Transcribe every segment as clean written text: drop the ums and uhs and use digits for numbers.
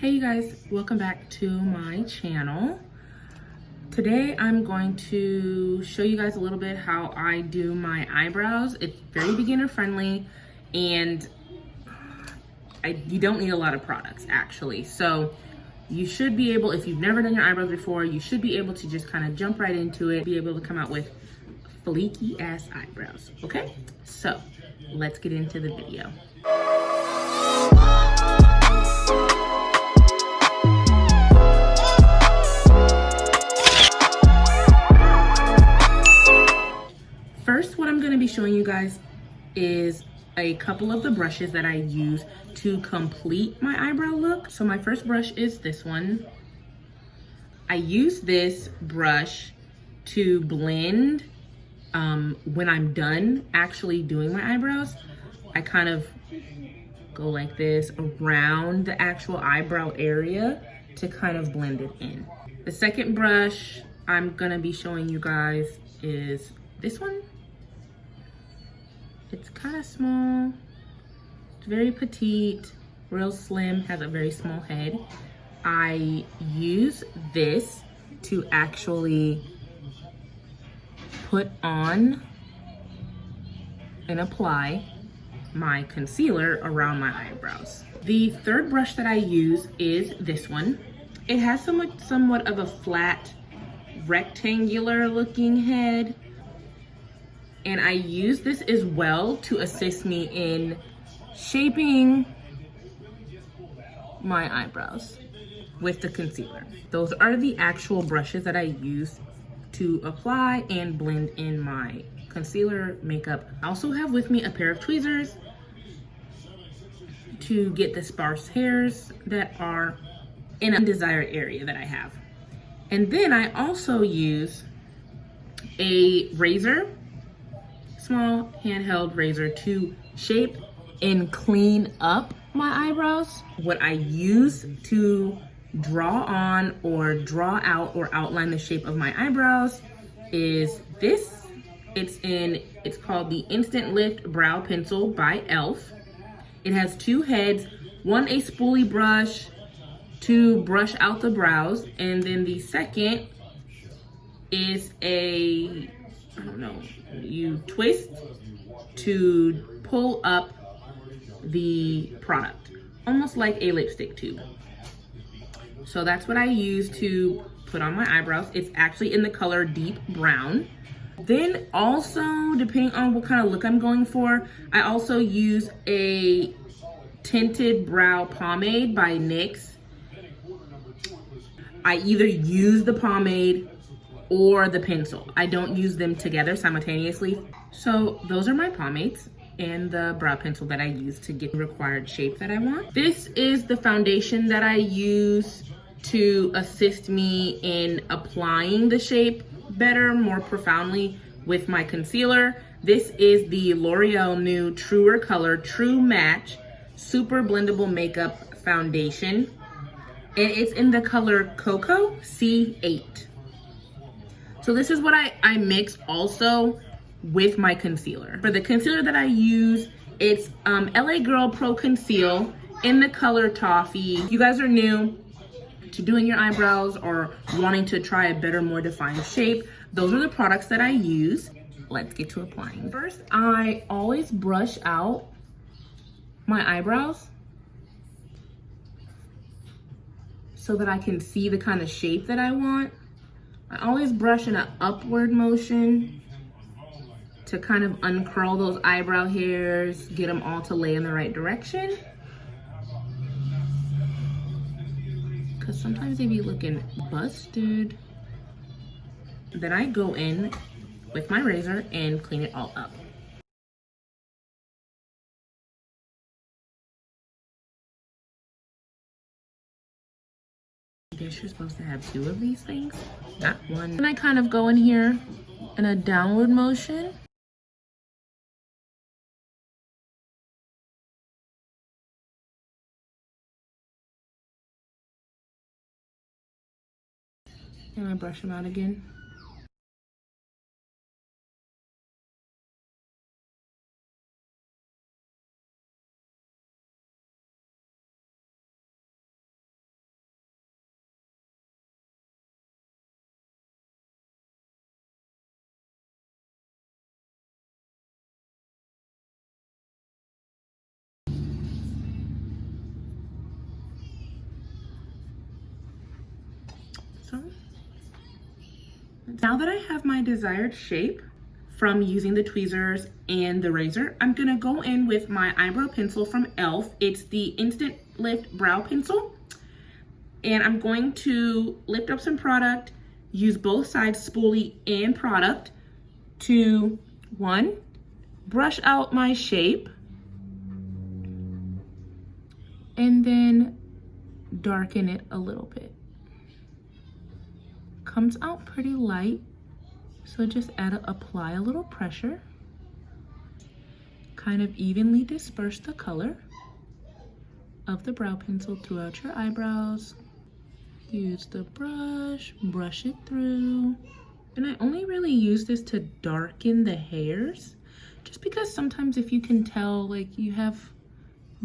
Hey you guys, welcome back to my channel. Today I'm going to show you guys a little bit how I do my eyebrows. It's very beginner friendly and you don't need a lot of products actually. So you should be able, if you've never done your eyebrows before, you should be able to just kind of jump right into it, be able to come out with flaky ass eyebrows, okay? So let's get into the video. First, what I'm going to be showing you guys is a couple of the brushes that I use to complete my eyebrow look. So my first brush is this one. I use this brush to blend when I'm done actually doing my eyebrows. I kind of go like this around the actual eyebrow area to kind of blend it in. The second brush I'm going to be showing you guys is this one. It's kind of small, it's very petite, real slim, has a very small head. I use this to actually put on and apply my concealer around my eyebrows. The third brush that I use is this one. It has somewhat of a flat, rectangular looking head. And I use this as well to assist me in shaping my eyebrows with the concealer. Those are the actual brushes that I use to apply and blend in my concealer makeup. I also have with me a pair of tweezers to get the sparse hairs that are in an undesired area that I have. And then I also use a razor, small handheld razor, to shape and clean up my eyebrows. What I use to draw on or draw out or outline the shape of my eyebrows is this. It's called the Instant Lift Brow Pencil by e.l.f. It has two heads, one a spoolie brush to brush out the brows, and then the second is a, I don't know, you twist to pull up the product, almost like a lipstick tube. So that's what I use to put on my eyebrows. It's actually in the color deep brown. Then also, depending on what kind of look I'm going for, I also use a tinted brow pomade by NYX. I either use the pomade or the pencil. I don't use them together simultaneously. So those are my pomades and the brow pencil that I use to get the required shape that I want. This is the foundation that I use to assist me in applying the shape better, more profoundly with my concealer. This is the L'Oreal new Truer Color True Match Super-Blendable Makeup Foundation. And it's in the color Cocoa C8. So this is what I mix also with my concealer. For the concealer that I use, it's LA Girl Pro Conceal in the color Toffee. If you guys are new to doing your eyebrows or wanting to try a better, more defined shape, those are the products that I use. Let's get to applying. First, I always brush out my eyebrows so that I can see the kind of shape that I want. I always brush in an upward motion to kind of uncurl those eyebrow hairs, get them all to lay in the right direction. Because sometimes they be looking busted. Then I go in with my razor and clean it all up. I guess you're supposed to have two of these things, not one. And I kind of go in here in a downward motion. And I brush them out again. so. Now that I have my desired shape from using the tweezers and the razor, I'm gonna go in with my eyebrow pencil from e.l.f. It's the Instant Lift Brow Pencil. And I'm going to lift up some product, use both sides, spoolie and product, to one, brush out my shape, and then darken it a little bit. Comes out pretty light, so just apply a little pressure. Kind of evenly disperse the color of the brow pencil throughout your eyebrows. Use the brush, brush it through. And I only really use this to darken the hairs, just because sometimes if you can tell, like you have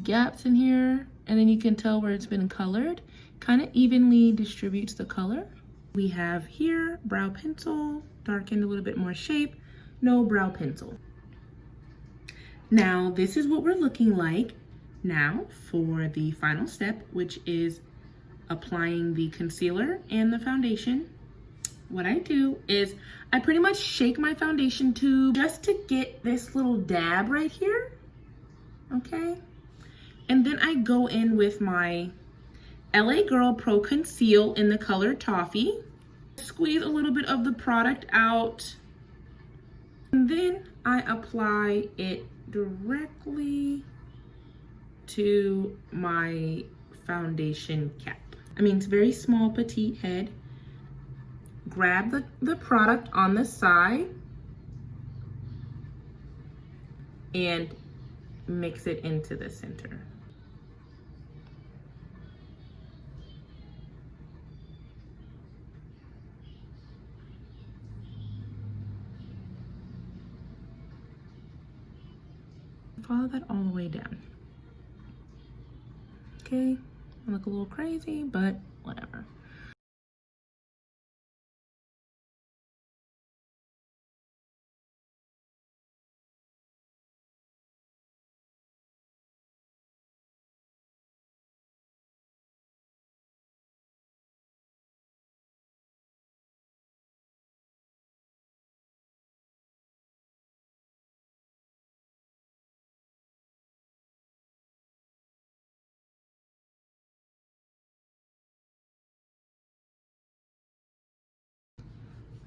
gaps in here and then you can tell where it's been colored, kind of evenly distributes the color. We have here brow pencil, darkened a little bit more shape, no brow pencil. Now this is what we're looking like now for the final step, which is applying the concealer and the foundation. What I do is I pretty much shake my foundation tube just to get this little dab right here, okay? And then I go in with my LA Girl Pro Conceal in the color Toffee. Squeeze a little bit of the product out. And then I apply it directly to my foundation cap. I mean, it's a very small, petite head. Grab the product on the side and mix it into the center. Follow that all the way down. Okay, I look a little crazy, but whatever.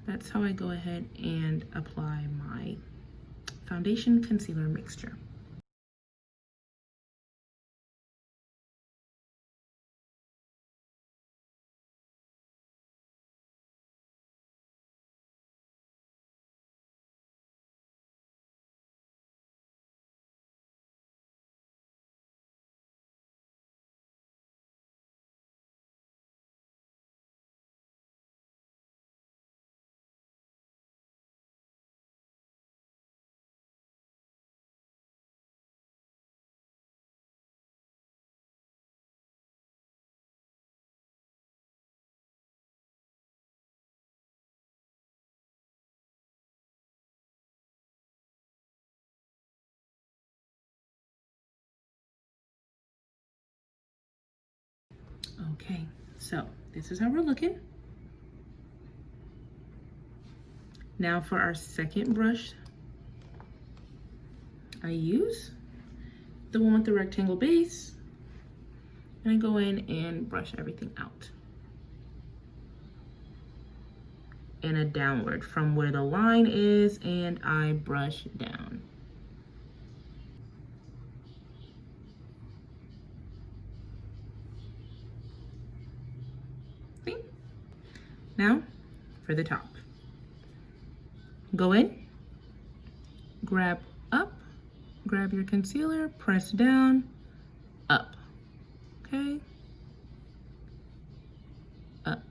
That's how I go ahead and apply my foundation concealer mixture. Okay, so this is how we're looking. Now for our second brush, I use the one with the rectangle base, and I go in and brush everything out. In a downward from where the line is, and I brush down. See? Now for the top. Go in, grab up, grab your concealer, press down, up, okay? Up.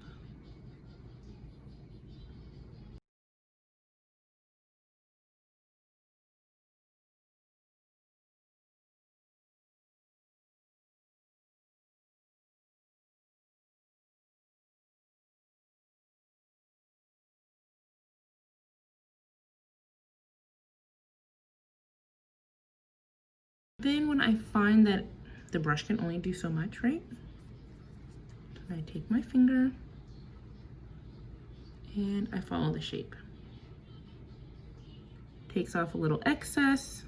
Then when I find that the brush can only do so much, right? I take my finger And I follow the shape. Takes off a little excess.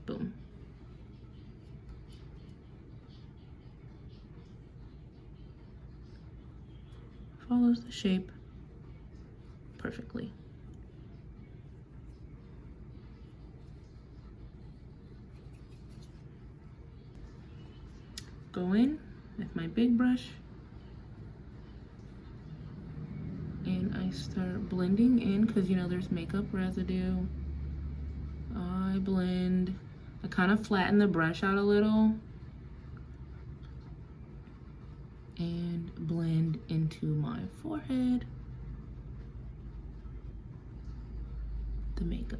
Boom. Follows the shape perfectly. Go in with my big brush and I start blending in because, you know, there's makeup residue. I blend. I kind of flatten the brush out a little and blend into my forehead the makeup.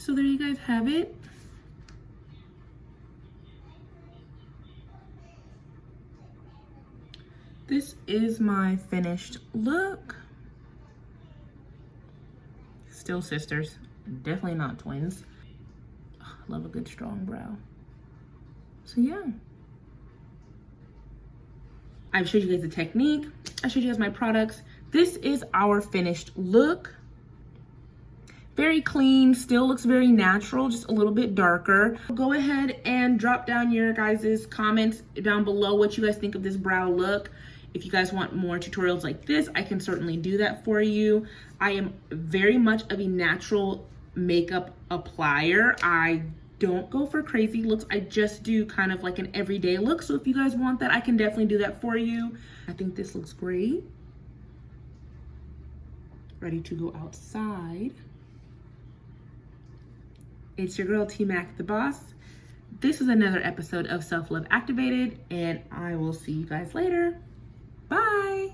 So there you guys have it. This is my finished look. Still sisters, definitely not twins. I love a good strong brow. So yeah. I've showed you guys the technique. I showed you guys my products. This is our finished look. Very clean, still looks very natural, just a little bit darker. Go ahead and drop down your guys' comments down below what you guys think of this brow look. If you guys want more tutorials like this, I can certainly do that for you. I am very much of a natural makeup applier. I don't go for crazy looks. I just do kind of like an everyday look. So if you guys want that, I can definitely do that for you. I think this looks great. Ready to go outside. It's your girl T-Mac the Boss. This is another episode of Self Love Activated, and I will see you guys later. Bye.